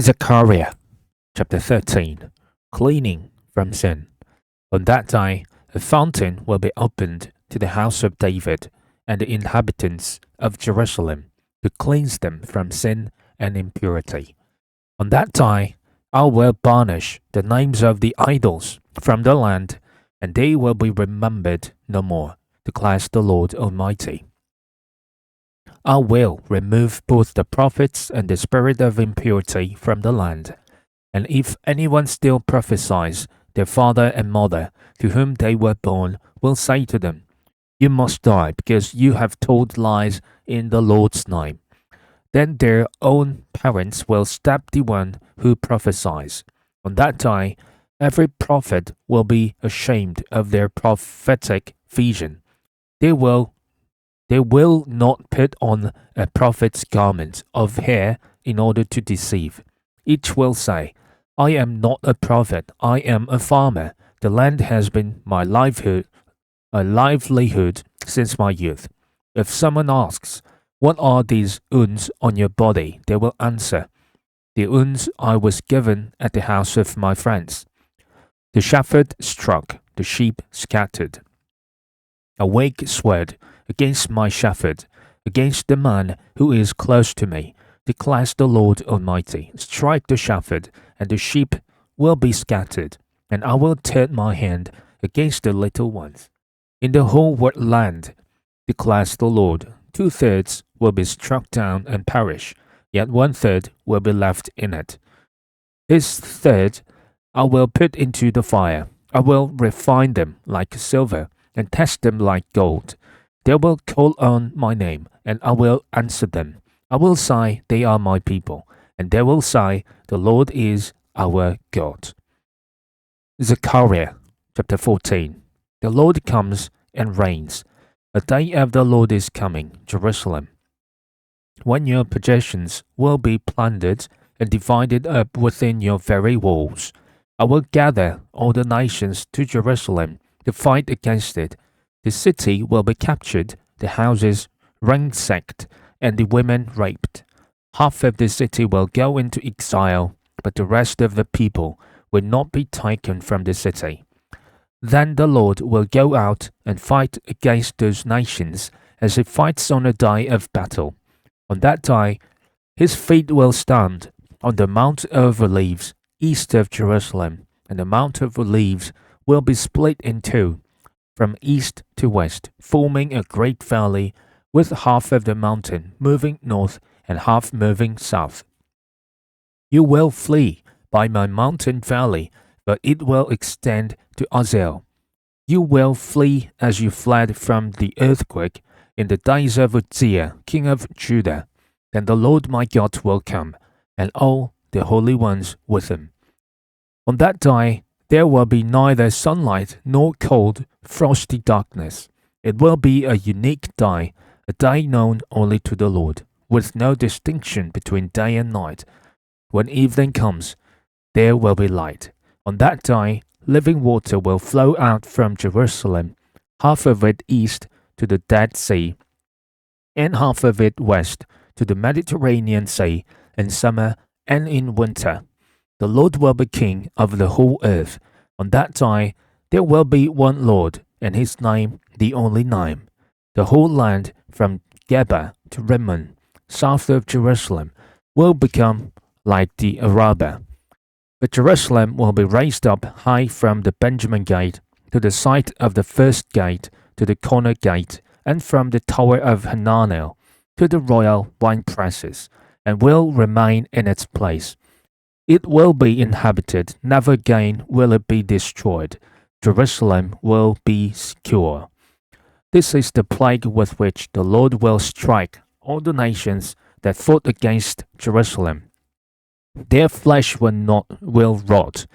Zechariah chapter 13. Cleaning from sin. On that day, a fountain will be opened to the house of David and the inhabitants of Jerusalem to cleanse them from sin and impurity. On that day, I will banish the names of the idols from the land, and they will be remembered no more, declares the Lord Almighty. I will remove both the prophets and the spirit of impurity from the land. And if anyone still prophesies, their father and mother, to whom they were born, will say to them, "You must die, because you have told lies in the Lord's name." Then their own parents will stab the one who prophesies. On that day, every prophet will be ashamed of their prophetic vision. They will not put on a prophet's garment of hair in order to deceive. Each will say, "I am not a prophet, I am a farmer. The land has been my livelihood since my youth." If someone asks, "What are these wounds on your body?" they will answer, "The wounds I was given at the house of my friends. The shepherd struck, the sheep scattered. A wake sword against my shepherd, against the man who is close to me, declares the Lord Almighty. Strike the shepherd, and the sheep will be scattered, and I will turn my hand against the little ones. In the whole land, declares the Lord, 2/3 will be struck down and perish, yet 1/3 will be left in it. This third I will put into the fire. I will refine them like silver, and test them like gold. They will call on my name, and I will answer them. I will say, "They are my people," and they will say, "The Lord is our God." Zechariah chapter 14. The Lord comes and reigns. A day of the Lord is coming, Jerusalem, when your possessions will be plundered and divided up within your very walls. I will gather all the nations to Jerusalem to fight against it. The city will be captured, the houses ransacked, and the women raped. Half of the city will go into exile, but the rest of the people will not be taken from the city. Then the Lord will go out and fight against those nations as he fights on a day of battle. On that day, his feet will stand on the Mount of Olives east of Jerusalem, and the Mount of Olives will be split in two, from east to west, forming a great valley with half of the mountain moving north and half moving south. You will flee by my mountain valley, but it will extend to Azel. You will flee as you fled from the earthquake in the days of Uzziah, king of Judah. Then the Lord my God will come, and all the holy ones with him. On that day, there will be neither sunlight nor cold, frosty darkness. It will be a unique day, a day known only to the Lord, with no distinction between day and night. When evening comes, there will be light. On that day, living water will flow out from Jerusalem, half of it east to the Dead Sea, and half of it west to the Mediterranean Sea, in summer and in winter. The Lord will be king of the whole earth. On that day, there will be one Lord, and his name the only name. The whole land from Geba to Rimmon, south of Jerusalem, will become like the Arabah. But Jerusalem will be raised up high from the Benjamin gate to the site of the first gate to the corner gate, and from the tower of Hananel to the royal wine presses, and will remain in its place. It will be inhabited, never again will it be destroyed. Jerusalem will be secure. This is the plague with which the Lord will strike all the nations that fought against Jerusalem. Their flesh will rot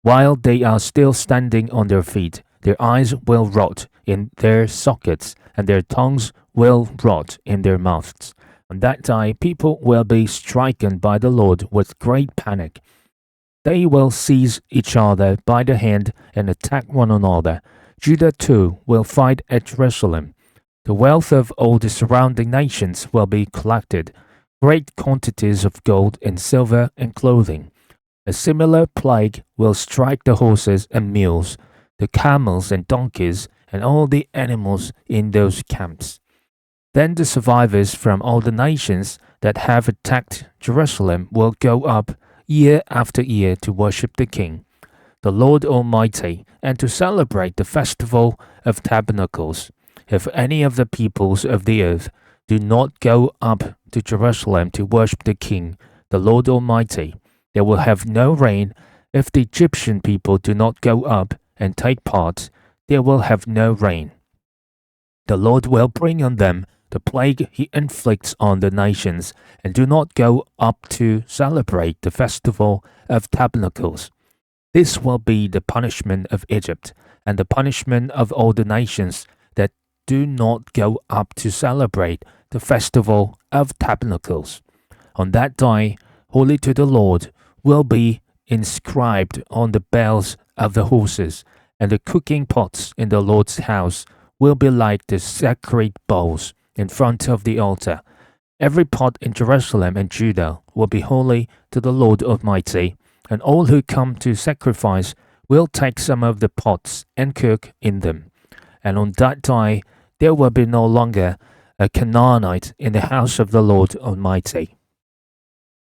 while they are still standing on their feet. Their eyes will rot in their sockets, and their tongues will rot in their mouths. On that day, people will be stricken by the Lord with great panic. They will seize each other by the hand and attack one another. Judah too will fight at Jerusalem. The wealth of all the surrounding nations will be collected. great quantities of gold and silver and clothing. A similar plague will strike the horses and mules, the camels and donkeys, and all the animals in those camps. Then the survivors from all the nations that have attacked Jerusalem will go up year after year to worship the King, the Lord Almighty, and to celebrate the festival of tabernacles. If any of the peoples of the earth do not go up to Jerusalem to worship the King, the Lord Almighty, they will have no rain. If the Egyptian people do not go up and take part, they will have no rain. The Lord will bring on them the plague he inflicts on the nations, and do not go up to celebrate the festival of tabernacles. This will be the punishment of Egypt, and the punishment of all the nations that do not go up to celebrate the festival of tabernacles. On that day, holy to the Lord, will be inscribed on the bells of the horses, and the cooking pots in the Lord's house will be like the sacred bowls in front of the altar. Every pot in Jerusalem and Judah will be holy to the Lord Almighty, and all who come to sacrifice will take some of the pots and cook in them. And on that day there will be no longer a Canaanite in the house of the Lord Almighty.